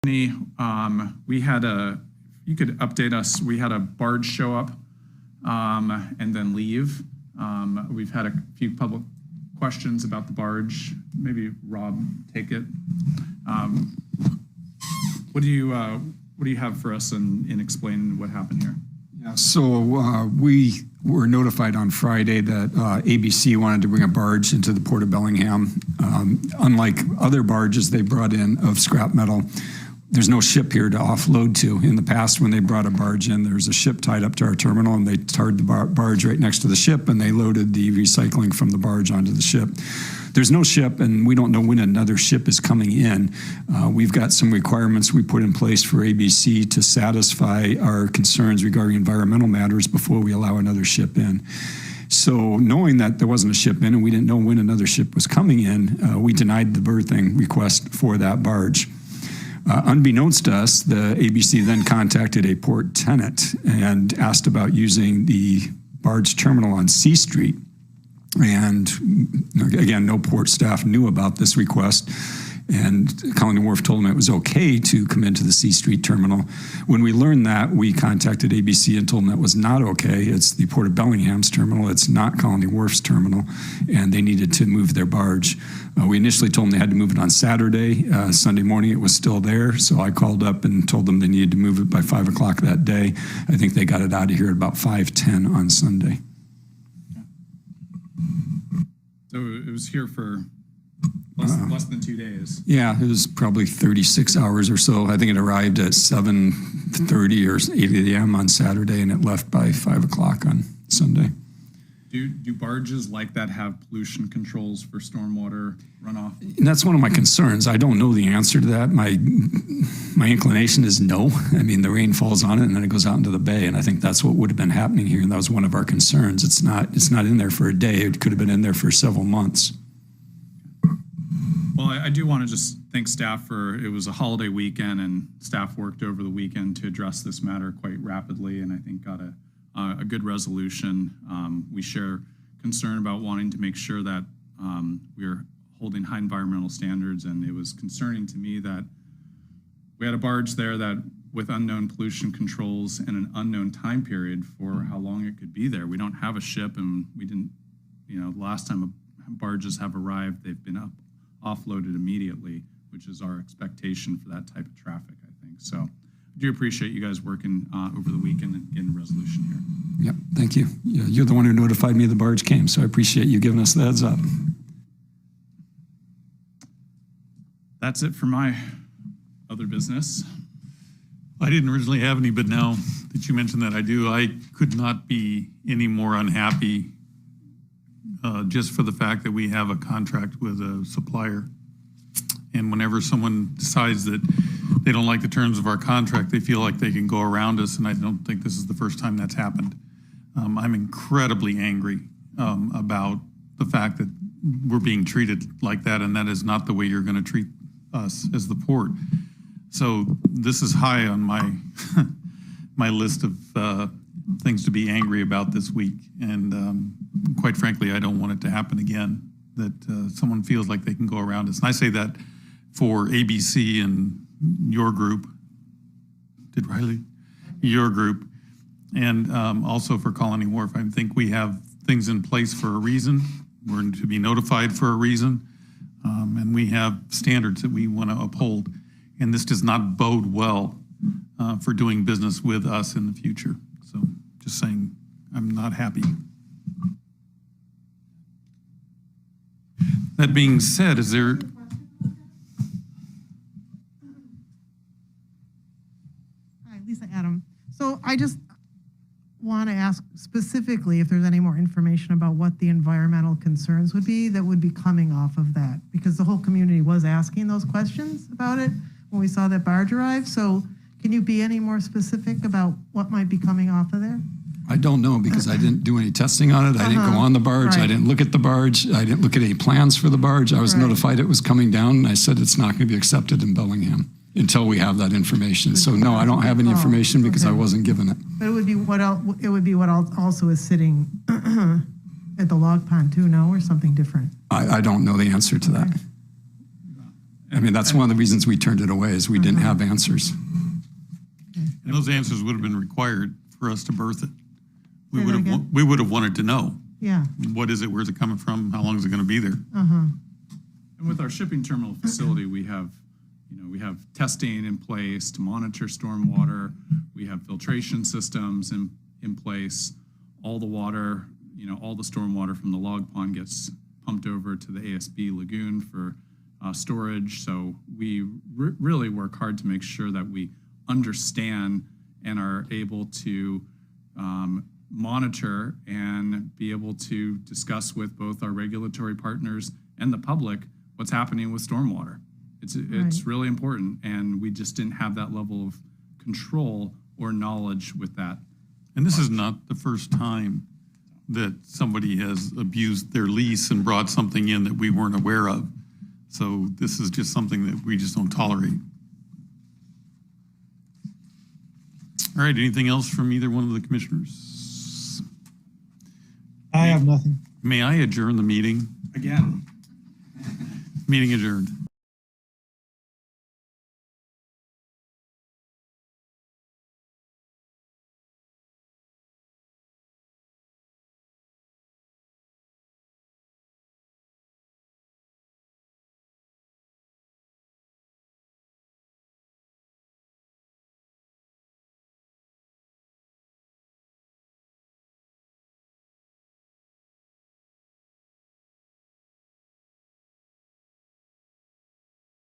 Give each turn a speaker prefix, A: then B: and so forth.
A: We had you could update us. We had a barge show up and then leave. We've had a few public questions about the barge. Maybe Rob, take it. What do you have for us in explaining what happened here?
B: Yeah, so we were notified on Friday that ABC wanted to bring a barge into the Port of Bellingham. Unlike other barges they brought in of scrap metal, there's no ship here to offload to. In the past, when they brought a barge in, there's a ship tied up to our terminal, and they tarred the barge right next to the ship, and they loaded the recycling from the barge onto the ship. There's no ship, and we don't know when another ship is coming in. We've got some requirements we put in place for ABC to satisfy our concerns regarding environmental matters before we allow another ship in. So knowing that there wasn't a ship in and we didn't know when another ship was coming in, we denied the berthing request for that barge. Unbeknownst to us, the ABC then contacted a port tenant and asked about using the barge terminal on C Street. And again, no port staff knew about this request. And Colony Wharf told them it was okay to come into the C Street terminal. When we learned that, we contacted ABC and told them that was not okay. It's the Port of Bellingham's terminal. It's not Colony Wharf's terminal, and they needed to move their barge. We initially told them they had to move it on Saturday. Sunday morning, it was still there, so I called up and told them they needed to move it by 5 o'clock that day. I think they got it out of here at about 5:10 on Sunday.
A: So it was here for less than 2 days.
B: Yeah, it was probably 36 hours or so. I think it arrived at 7:30 or 8 a.m. on Saturday, and it left by 5 o'clock on Sunday.
A: Do barges like that have pollution controls for stormwater runoff?
B: And that's one of my concerns. I don't know the answer to that. My inclination is no. I mean, the rain falls on it and then it goes out into the bay, and I think that's what would have been happening here, and that was one of our concerns. It's not in there for a day. It could have been in there for several months.
A: Well, I do want to just thank staff it was a holiday weekend, and staff worked over the weekend to address this matter quite rapidly, and I think got a good resolution. We share concern about wanting to make sure that we're holding high environmental standards, and it was concerning to me that we had a barge there that with unknown pollution controls and an unknown time period for how long it could be there. We don't have a ship, and we didn't, the last time barges have arrived, they've been offloaded immediately, which is our expectation for that type of traffic, I think. So I do appreciate you guys working over the weekend and getting a resolution here.
B: Yep, thank you. You're the one who notified me the barge came, so I appreciate you giving us the heads up.
A: That's it for my other business.
C: I didn't originally have any, but now that you mentioned that, I do. I could not be any more unhappy just for the fact that we have a contract with a supplier. And whenever someone decides that they don't like the terms of our contract, they feel like they can go around us, and I don't think this is the first time that's happened. I'm incredibly angry about the fact that we're being treated like that, and that is not the way you're going to treat us as the port. So this is high on my my list of things to be angry about this week, and quite frankly, I don't want it to happen again, that someone feels like they can go around us. And I say that for ABC and your group, did Riley? Your group, and also for Colony Wharf. I think we have things in place for a reason. We're to be notified for a reason, and we have standards that we want to uphold. And this does not bode well for doing business with us in the future. So just saying, I'm not happy. That being said, is there...
D: Hi, Lisa Adam. So I just want to ask specifically if there's any more information about what the environmental concerns would be that would be coming off of that, because the whole community was asking those questions about it when we saw that barge arrive. So can you be any more specific about what might be coming off of there?
B: I don't know, because I didn't do any testing on it. I didn't go on the barge. Right. I didn't look at the barge. I didn't look at any plans for the barge. I was notified it was coming down, and I said it's not going to be accepted in Bellingham until we have that information. So no, I don't have any information because I wasn't given it. But
D: it would be what else? It would be what also is sitting at the log pond too, no, or something different?
B: I don't know the answer to that. I mean, that's one of the reasons we turned it away, is we didn't have answers.
C: And those answers would have been required for us to birth it.
D: Say that again?
C: We would have wanted to know,
D: Yeah,
C: what is it, where's it coming from, how long is it going to be there?
A: And with our shipping terminal facility, we have testing in place to monitor stormwater. We have filtration systems in place. All the water, all the stormwater from the log pond gets pumped over to the ASB lagoon for storage. So we really work hard to make sure that we understand and are able to monitor and be able to discuss with both our regulatory partners and the public what's happening with stormwater. It's really important, and we just didn't have that level of control or knowledge with that.
C: And this is not the first time that somebody has abused their lease and brought something in that we weren't aware of. So this is just something that we just don't tolerate. All right, anything else from either one of the commissioners?
E: I have nothing.
C: May I adjourn the meeting?
A: Again.
C: Meeting adjourned.